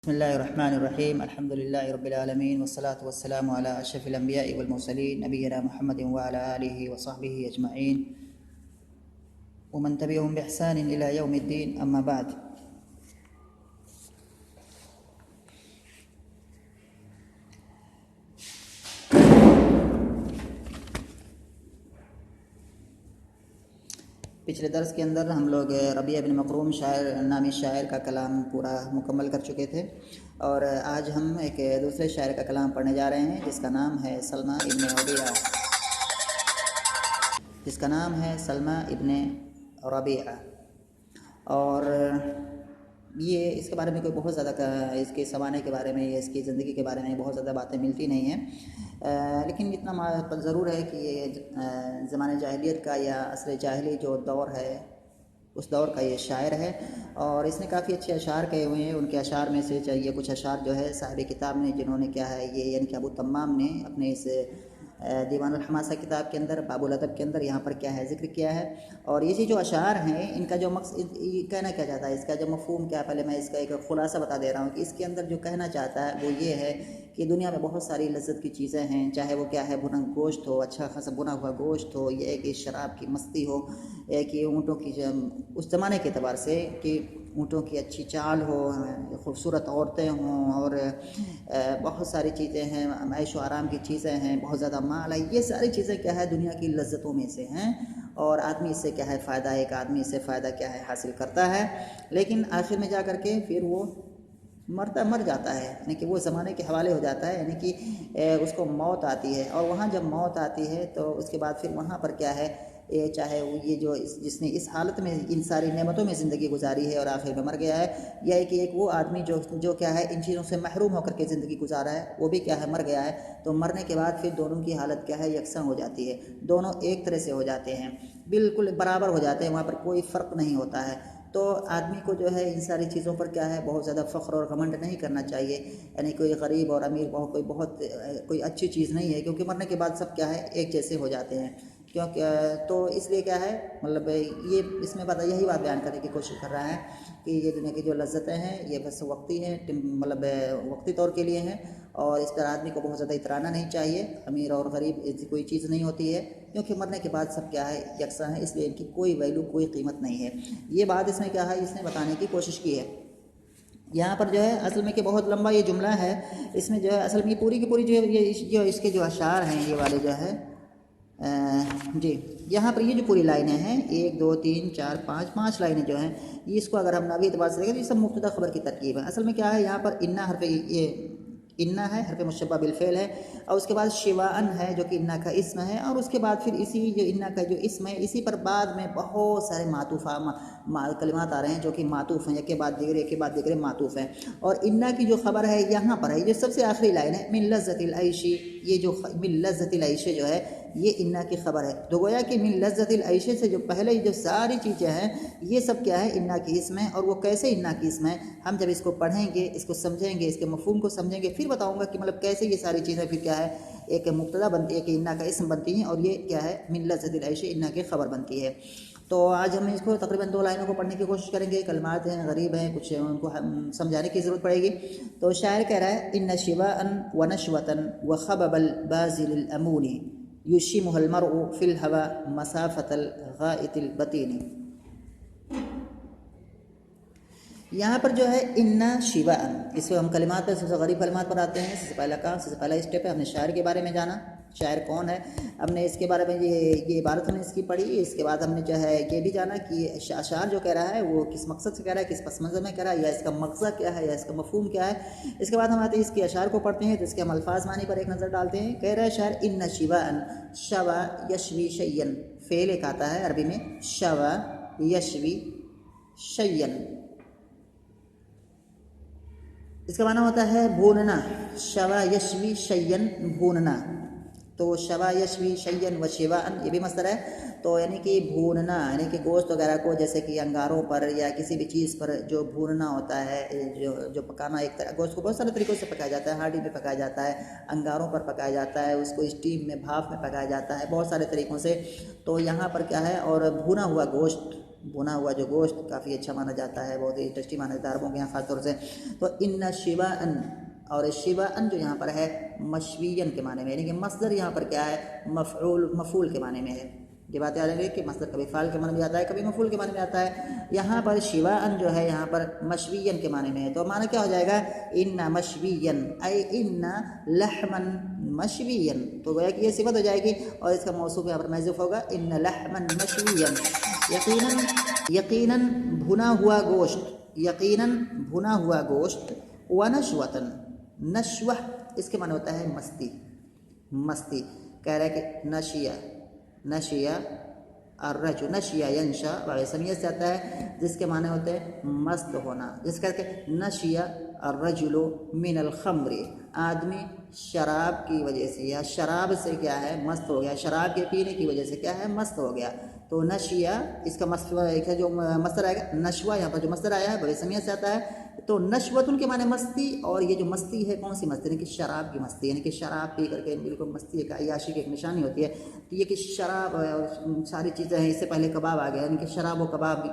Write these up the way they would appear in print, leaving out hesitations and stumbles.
بسم الله الرحمن الرحيم الحمد لله رب العالمين والصلاة والسلام على أشرف الأنبياء والمرسلين نبينا محمد وعلى آله وصحبه أجمعين ومن تبعهم بإحسان إلى يوم الدين أما بعد. پچھلے درس کے اندر ہم لوگ ربیع بن مکروم نامی شاعر کا کلام پورا مکمل کر چکے تھے، اور آج ہم ایک دوسرے شاعر کا کلام پڑھنے جا رہے ہیں جس کا نام ہے سلمہ ابن ربیعہ. اور یہ اس کے بارے میں کوئی بہت زیادہ اس کے سوانح کے بارے میں یا اس کی زندگی کے بارے میں بہت زیادہ باتیں ملتی نہیں ہیں، لیکن اتنا ضرور ہے کہ یہ زمانہ جاہلیت کا یا عصر جاہلی جو دور ہے اس دور کا یہ شاعر ہے، اور اس نے کافی اچھے اشعار کہے ہوئے ہیں. ان کے اشعار میں سے یہ کچھ اشعار جو ہے صاحب کتاب نے، جنہوں نے کیا ہے یہ یعنی کہ ابو تمام نے اپنے اس دیوان الحماسہ کتاب کے اندر باب الادب کے اندر یہاں پر کیا ہے ذکر کیا ہے. اور یہ جو اشعار ہیں ان کا جو مقصد کہنا کیا چاہتا ہے، اس کا جو مفہوم کیا، پہلے میں اس کا ایک خلاصہ بتا دے رہا ہوں کہ اس کے اندر جو کہنا چاہتا ہے وہ یہ ہے کہ دنیا میں بہت ساری لذت کی چیزیں ہیں، چاہے وہ کیا ہے بھنا گوشت ہو، اچھا خاصا بنا ہوا گوشت ہو، یہ کہ شراب کی مستی ہو، کہ اونٹوں کی اس زمانے کے اعتبار سے کہ اونٹوں کی اچھی چال ہو، خوبصورت عورتیں ہوں، اور بہت ساری چیزیں ہیں، عیش و آرام کی چیزیں ہیں، بہت زیادہ مال ہے. یہ ساری چیزیں کیا ہے دنیا کی لذتوں میں سے ہیں، اور آدمی اس سے کیا ہے فائدہ، ایک آدمی اس سے فائدہ کیا ہے حاصل کرتا ہے، لیکن آخر میں جا کر کے پھر وہ مر جاتا ہے، یعنی کہ وہ زمانے کے حوالے ہو جاتا ہے، یعنی کہ اس کو موت آتی ہے. اور وہاں جب موت آتی ہے تو اس کے بعد پھر وہاں پر کیا ہے چاہے وہ یہ جو جس نے اس حالت میں ان ساری نعمتوں میں زندگی گزاری ہے اور آخر میں مر گیا ہے، یا ہے کہ ایک وہ آدمی جو کیا ہے ان چیزوں سے محروم ہو کر کے زندگی گزارا ہے، وہ بھی کیا ہے مر گیا ہے. تو مرنے کے بعد پھر دونوں کی حالت کیا ہے یکساں ہو جاتی ہے، دونوں ایک طرح سے ہو جاتے ہیں، بالکل برابر ہو جاتے ہیں، وہاں پر کوئی فرق نہیں ہوتا ہے. تو آدمی کو جو ہے ان ساری چیزوں پر کیا ہے بہت زیادہ فخر اور گھمنڈ نہیں کرنا چاہیے، یعنی کوئی غریب اور امیر کوئی اچھی چیز نہیں ہے، کیونکہ مرنے کے بعد سب کیا ہے ایک جیسے ہو جاتے ہیں. تو اس لیے کیا ہے مطلب یہ اس میں یہی بات بیان کرنے کی کوشش کر رہا ہے کہ یہ دنیا کی جو لذتیں ہیں یہ بس وقتی ہیں، مطلب وقتی طور کے لیے ہیں، اور اس پر آدمی کو بہت زیادہ اترانا نہیں چاہیے. امیر اور غریب ایسی کوئی چیز نہیں ہوتی ہے، کیونکہ مرنے کے بعد سب کیا ہے یکساں ہے، اس لیے ان کی کوئی ویلو، کوئی قیمت نہیں ہے. یہ بات اس میں کیا ہے اس نے بتانے کی کوشش کی ہے. یہاں پر جو ہے اصل میں کہ بہت لمبا یہ جملہ ہے، اس میں جو ہے اصل میں پوری کی پوری جو اس کے جو اشعار ہیں یہ والے جو ہے جی یہاں پر یہ جو پوری لائنیں ہیں 1 2 3 4 5 لائنیں جو ہیں، یہ اس کو اگر ہم نحوی اعتبار سے دیکھیں تو یہ سب مبتدا خبر کی ترکیب ہے. اصل میں کیا ہے یہاں پر انا ہے حرف مشبہ بالفعل ہے، اور اس کے بعد شواءن ہے جو کہ انا کا اسم ہے، اور اس کے بعد پھر اسی جو انا کا جو اسم ہے اسی پر بعد میں بہت سارے کلمات آ رہے ہیں جو کہ معطوف ہیں، ایک کے بعد دیگر معطوف ہیں. اور انا کی جو خبر ہے یہاں پر ہے، یہ سب سے آخری لائن ہے من لذت العیشی، یہ جو من لذت العیشی جو ہے یہ انا کی خبر ہے. تو گویا کہ من لذت العیشی سے جو پہلے جو ساری چیزیں ہیں یہ سب کیا ہے انا کی اسم ہے. اور وہ کیسے انا کی اسم ہے ہم جب اس کو پڑھیں گے، اس کو سمجھیں گے، اس کے مفہوم کو سمجھیں گے، پھر بتاؤں گا کہ مطلب کیسے یہ ساری چیزیں پھر کیا ہے ایک مبتدا بنتی ہے کہ انا کا اسم بنتی ہیں، اور یہ کیا ہے من لذت العیشی انا کی خبر بنتی ہے. تو آج ہم اس کو تقریباً 2 لائنوں کو پڑھنے کی کوشش کریں گے. کلمات ہیں غریب ہیں، کچھ ان کو سمجھانے کی ضرورت پڑے گی. تو شاعر کہہ رہا ہے ان شواء ونشوة وخبب البازل الامون یشمها المرء فی الهوى مسافة الغائط البطین. یہاں پر جو ہے انا شواء، اس کو ہم کلمات پر سب سے غریب کلمات پر آتے ہیں. سب سے پہلا اسٹیپ ہے ہم نے شاعر کے بارے میں جانا، شاعر کون ہے، ہم نے اس کے بارے میں یہ عبارت ہم نے اس کی پڑھی. اس کے بعد ہم نے جو ہے یہ بھی جانا کہ اشعار جو کہہ رہا ہے وہ کس مقصد سے کہہ رہا ہے، کس پس منظر میں کہہ رہا ہے، یا اس کا مغزہ کیا ہے، یا اس کا مفہوم کیا ہے. اس کے بعد ہم آتے ہیں اس کے اشعار کو پڑھتے ہیں تو اس کے ہم الفاظ معنی پر ایک نظر ڈالتے ہیں. کہہ رہا ہے شاعر ان شواء، شوا یشوی شیئن، فعل ایک آتا ہے عربی میں شوا یشوی شیئن، اس کا معنی ہوتا ہے بھوننا. شوا یشوی شیئن، بھوننا. تو شوا یشوی شیئن و شواءن یہ بھی مصدر ہے، تو یعنی کہ بھوننا، یعنی کہ گوشت وغیرہ کو جیسے کہ انگاروں پر یا کسی بھی چیز پر جو بھوننا ہوتا ہے، جو پکانا، ایک طرح گوشت کو بہت سارے طریقوں سے پکایا جاتا ہے، ہانڈی میں پکایا جاتا ہے، انگاروں پر پکایا جاتا ہے، اس کو اسٹیم میں، بھاپ میں پکایا جاتا ہے، بہت سارے طریقوں سے۔ تو یہاں پر کیا ہے، اور بھونا ہوا گوشت، بھونا ہوا جو گوشت کافی اچھا مانا جاتا ہے، بہت ہی ٹیسٹی مانا جاتا ہے عربوں کے یہاں خاص طور سے۔ تو ان شواءن، اور شواءن جو یہاں پر ہے مشوین کے معنی میں، یعنی کہ مصدر یہاں پر کیا ہے، مفعول کے معنی میں ہے۔ یہ بات یاد رکھیں کہ مصدر کبھی فعل کے معنی میں آتا ہے، کبھی مفعول کے معنی میں آتا ہے۔ یہاں پر شواءن جو ہے یہاں پر مشوین کے معنی میں ہے، تو معنی کیا ہو جائے گا، ان مشوین ای ان لحما مشوین، تو گویا کہ یہ صفت ہو جائے گی اور اس کا موصوف یہاں پر محذوف ہوگا، ان لحما مشوین، یقیناً بھنا ہوا گوشت، یقیناً بھنا ہوا گوشت، ونشوۃن، نشوہ اس کے معنی ہوتا ہے مستی، مستی، کہہ رہا ہے کہ نشیہ الرجل، نشیہ ینشا باب سمیہ سے آتا ہے، جس کے معنی ہوتے ہیں مست ہونا، جس کر کے نشیہ الرجل من الخمر، آدمی شراب کی وجہ سے یا شراب سے کیا ہے مست ہو گیا، شراب کے پینے کی وجہ سے کیا ہے مست ہو گیا۔ تو نشیہ اس کا جو مصدر آئے گا، نشوہ یہاں پر جو مصدر آیا ہے باب سمیہ سے آتا ہے، تو نشوتن کے معنی مستی، اور یہ جو مستی ہے کون سی مستی، یعنی کہ شراب کی مستی، یعنی کہ شراب پی کر کے بالکل مستی ایک عیاشی کی ایک نشانی ہوتی ہے، تو یہ کہ شراب اور ساری چیزیں ہیں، اس سے پہلے کباب آ گیا، یعنی کہ شراب و کباب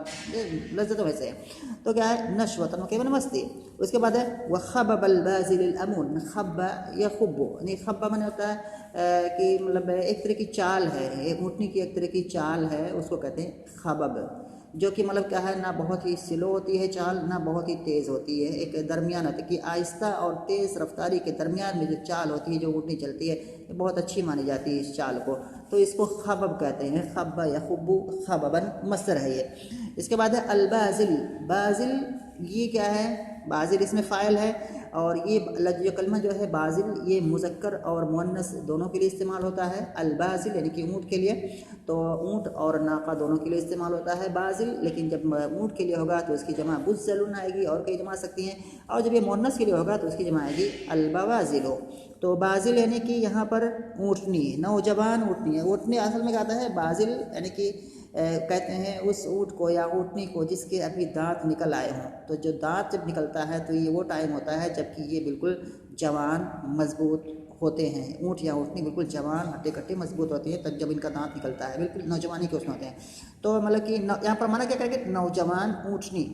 لذت ویسے ہے، تو کیا ہے نشوتن کے معنی مستی۔ اس کے بعد ہے وخبب البازل الامون، خب یخب، یعنی خب معنی ہوتا ہے کہ مطلب ایک طرح کی چال ہے، ایک اونٹنی کی ایک طرح کی چال ہے، اس کو کہتے ہیں خبب، جو کہ مطلب کیا ہے نہ بہت ہی سلو ہوتی ہے چال، نہ بہت ہی تیز ہوتی ہے، ایک درمیان ہوتی ہے کہ آہستہ اور تیز رفتاری کے درمیان میں جو چال ہوتی ہے، جو اونٹنی چلتی ہے، یہ بہت اچھی مانی جاتی ہے اس چال کو، تو اس کو خبب کہتے ہیں، خب یخب خببا مصدر ہے یہ۔ اس کے بعد ہے البازل، بازل یہ کیا ہے، بازل اس میں فاعل ہے، اور یہ جو کلمہ جو ہے بازل، یہ مذکر اور مؤنث دونوں کے لیے استعمال ہوتا ہے، البازل یعنی کہ اونٹ کے لیے، تو اونٹ اور ناقہ دونوں کے لیے استعمال ہوتا ہے بازل، لیکن جب اونٹ کے لیے ہوگا تو اس کی جمع بزلن آئے گی، اور کئی جمع آ سکتی ہیں، اور جب یہ مؤنث کے لیے ہوگا تو اس کی جمع آئے گی البوازل۔ تو بازل یعنی کہ یہاں پر اونٹنی، نوجوان اونٹنی ہے، اونٹنی اصل میں کہتا ہے بازل یعنی کہ کہتے ہیں اس اونٹ کو یا اونٹنی کو جس کے ابھی دانت نکل آئے ہوں، تو جو دانت جب نکلتا ہے تو یہ وہ ٹائم ہوتا ہے جب کہ یہ بالکل جوان مضبوط ہوتے ہیں، اونٹ یا اونٹنی بالکل جوان ہٹے کٹے مضبوط ہوتے ہیں، تب جب ان کا دانت نکلتا ہے، بالکل نوجوانی کے اس میں ہوتے ہیں، تو مطلب کہ یہاں پر مانا کیا کریں گے، نوجوان اونٹنی،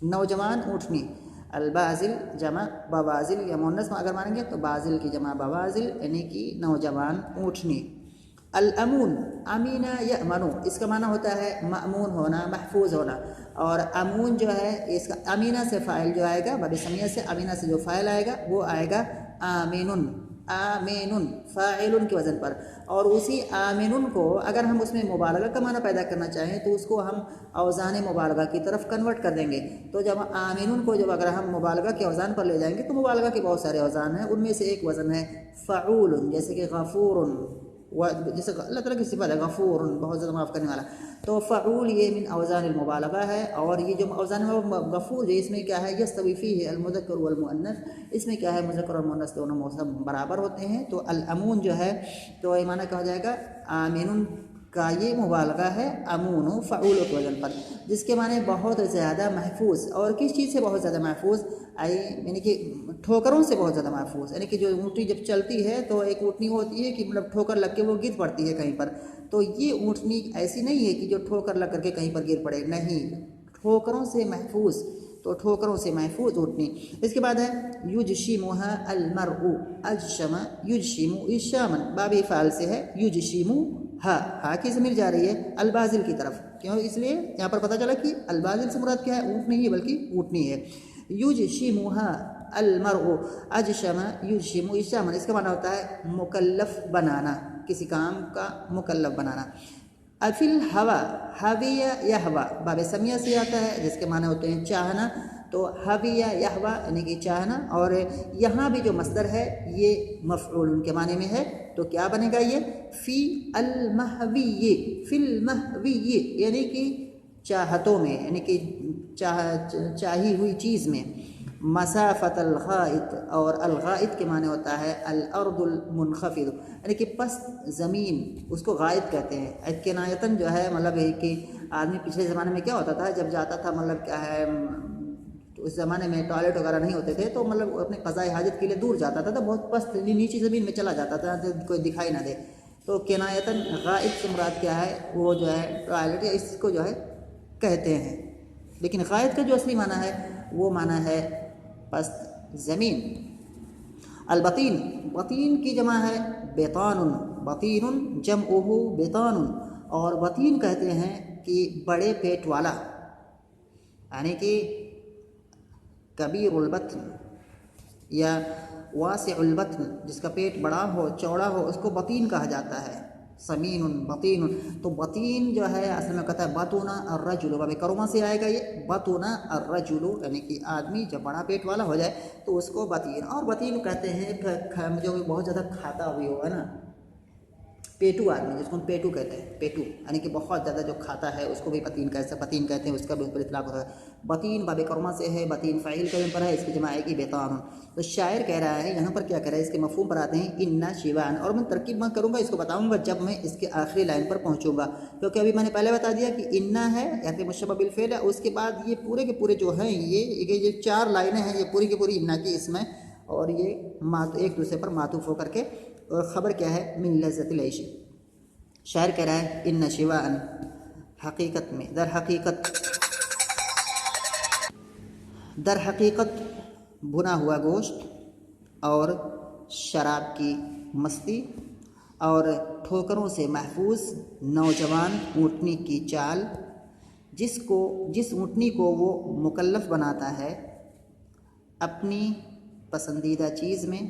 نوجوان اونٹنی، البازل جمع بوازل، یا مؤنث اگر مانیں گے تو بازل کی جمع بوازل یعنی کہ نوجوان اونٹنی۔ الامون، امینہ یأمنو، اس کا معنی ہوتا ہے مأمون ہونا، محفوظ ہونا، اور امون جو ہے اس کا امینہ سے فاعل جو آئے گا باب سمیہ سے، امینہ سے جو فاعل آئے گا وہ آئے گا آمینن، آمینن فاعل کے وزن پر، اور اسی آمینن کو اگر ہم اس میں مبالغہ کا معنی پیدا کرنا چاہیں تو اس کو ہم اوزان مبالغہ کی طرف کنورٹ کر دیں گے، تو جب آمینن کو جب اگر ہم مبالغہ کے اوزان پر لے جائیں گے تو مبالغہ کے بہت سارے اوزان ہیں، ان میں سے ایک وزن ہے فعول، جیسے کہ غفور، جیسے اللہ تعالیٰ کی صفت ہے غفور، بہت زیادہ معاف کرنے والا، تو فعول یہ من اوزان المبالغہ ہے، اور یہ جو اوزان غفور جو اس میں کیا ہے یستوی فیہ المذکر والمؤنث، اس میں کیا ہے مذکر اور مؤنث دونوں موصف برابر ہوتے ہیں، تو الامون جو ہے تو یہ معنی کہا جائے گا آمین کا یہ مبالغہ ہے، امون فعول کے وزن پر، جس کے معنی بہت زیادہ محفوظ، اور کس چیز سے بہت زیادہ محفوظ، یعنی کہ ٹھوکروں سے بہت زیادہ محفوظ، یعنی کہ جو اونٹنی جب چلتی ہے تو ایک اونٹنی ہوتی ہے کہ مطلب ٹھوکر لگ کے وہ گر پڑتی ہے کہیں پر، تو یہ اونٹنی ایسی نہیں ہے کہ جو ٹھوکر لگ کر کے کہیں پر گر پڑے، نہیں، ٹھوکروں سے محفوظ، تو ٹھوکروں سے محفوظ اونٹنی۔ اس کے بعد ہے یجشمھا المرء، اجشم یجشم اشاما، باب فعل سے ہے یجشمھا، ہا کی ضمیر جا رہی ہے البازل کی طرف، کیوں، اس لیے یہاں پر پتہ چلا کہ البازل سے مراد کیا ہے، اونٹ نہیں ہے بلکہ اونٹنی ہے۔ یجشمھا المرء اجشم یجشم اشاما، اس کا معنی ہوتا ہے مکلف بنانا، کسی کام کا مکلف بنانا۔ فی الہوا، ہویہ یہوا باب سمیہ سے آتا ہے، جس کے معنی ہوتے ہیں چاہنا، تو ہویہ یہوا یعنی کہ چاہنا، اور یہاں بھی جو مصدر ہے یہ مفعول کے معنی میں ہے، تو کیا بنے گا یہ فی المہوی، فی المہوی یعنی کہ چاہتوں میں، یعنی کہ چاہی ہوئی چیز میں، مسافت الغائط، اور الغائط کے معنی ہوتا ہے الارض المنخفض، یعنی کہ پست زمین، اس کو غائط کہتے ہیں۔ کنایتاً جو ہے مطلب ہے کہ آدمی پچھلے زمانے میں کیا ہوتا تھا، جب جاتا تھا مطلب کیا ہے اس زمانے میں ٹوائلٹ وغیرہ نہیں ہوتے تھے، تو مطلب اپنے قضاء حاجت کے لیے دور جاتا تھا، تو بہت پست نیچی زمین میں چلا جاتا تھا تو کوئی دکھائی نہ دے، تو کنایتاً غائط سے مراد کیا ہے، وہ جو ہے ٹوائلٹ، یا اس کو جو ہے کہتے ہیں۔ لیکن غائط کا جو اصلی معنی ہے وہ معنی ہے پست زمین۔ البطین، بطین کی جمع ہے بطان، بطین جمعہ بطان، اور بطین کہتے ہیں کہ بڑے پیٹ والا، یعنی کہ کبیر البطن یا واسع البطن، جس کا پیٹ بڑا ہو چوڑا ہو اس کو بطین کہا جاتا ہے۔ سمین بطین، تو بطین جو ہے اصل میں کہتا ہے بطن الرجل، باب کرما سے آئے گا یہ بطن الرجل، یعنی کہ آدمی جب بڑا پیٹ والا ہو جائے تو اس کو بطین، اور بطین کہتے ہیں جو بہت زیادہ کھاتا بھی ہوگا نا، پیٹو آدمی جس کو ہم پیٹو کہتے ہیں، پیٹو یعنی کہ بہت زیادہ جو کھاتا ہے اس کو بھی بطین کہتے ہیں، اس کا بھی اس پر اطلاق ہوتا ہے۔ بطین باب کرما سے ہے، بطین فاعل کا پر ہے، اس کی جمع آئے گی بطان۔ تو شاعر کہہ رہا ہے یہاں پر کیا کہہ رہا ہے، اس کے مفہوم پر آتے ہیں انا شیوان، اور میں ترکیب میں کروں گا، اس کو بتاؤں گا جب میں اس کے آخری لائن پر پہنچوں گا، کیونکہ ابھی میں نے پہلے بتا دیا کہ انا ہے یا پھر مشبہ بالفعل ہے، اس کے بعد یہ پورے کے پورے جو ہیں یہ 4 لائنیں ہیں، یہ پوری کی پوری انا کی اس میں، اور یہ ایک دوسرے پر معطوف ہو کر کے، اور خبر کیا ہے من لذت العیش۔ شاعر کہہ رہا ہے ان شیوان، حقیقت میں در حقیقت بھنا ہوا گوشت اور شراب کی مستی اور ٹھوکروں سے محفوظ نوجوان اونٹنی کی چال، جس اونٹنی کو وہ مکلف بناتا ہے اپنی پسندیدہ چیز میں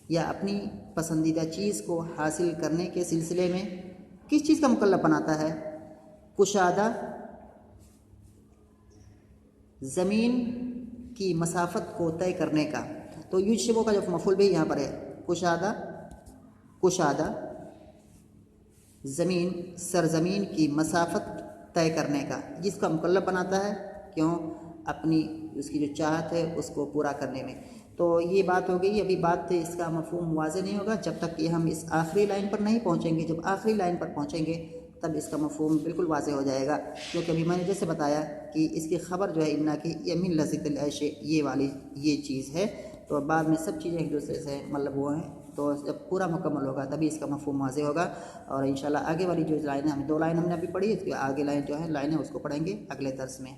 یا اپنی پسندیدہ چیز کو حاصل کرنے کے سلسلے میں، کس چیز کا مکلف بناتا ہے؟ کشادہ زمین کی مسافت کو طے کرنے کا، تو یوشبو کا جو مفعول بھی یہاں پر ہے، کشادہ زمین، سرزمین کی مسافت طے کرنے کا، جس کا مکلف بناتا ہے، کیوں؟ اپنی اس کی جو چاہت ہے اس کو پورا کرنے میں۔ تو یہ بات ہو گئی، ابھی بات اس کا مفہوم واضح نہیں ہوگا جب تک کہ ہم اس آخری لائن پر نہیں پہنچیں گے، جب آخری لائن پر پہنچیں گے تب اس کا مفہوم بالکل واضح ہو جائے گا، کیونکہ ابھی میں نے جیسے بتایا کہ اس کی خبر جو ہے انا کی یہ من لذت العیش، یہ چیز ہے، تو بعد میں سب چیزیں ایک دوسرے سے مطلب وہ ہیں، تو جب پورا مکمل ہوگا تبھی اس کا مفہوم واضح ہوگا، اور انشاءاللہ آگے والی جو لائنیں 2 لائن ہم نے ابھی پڑھی، اس کے آگے لائن جو ہے لائنیں اس کو پڑھیں گے اگلے درس میں۔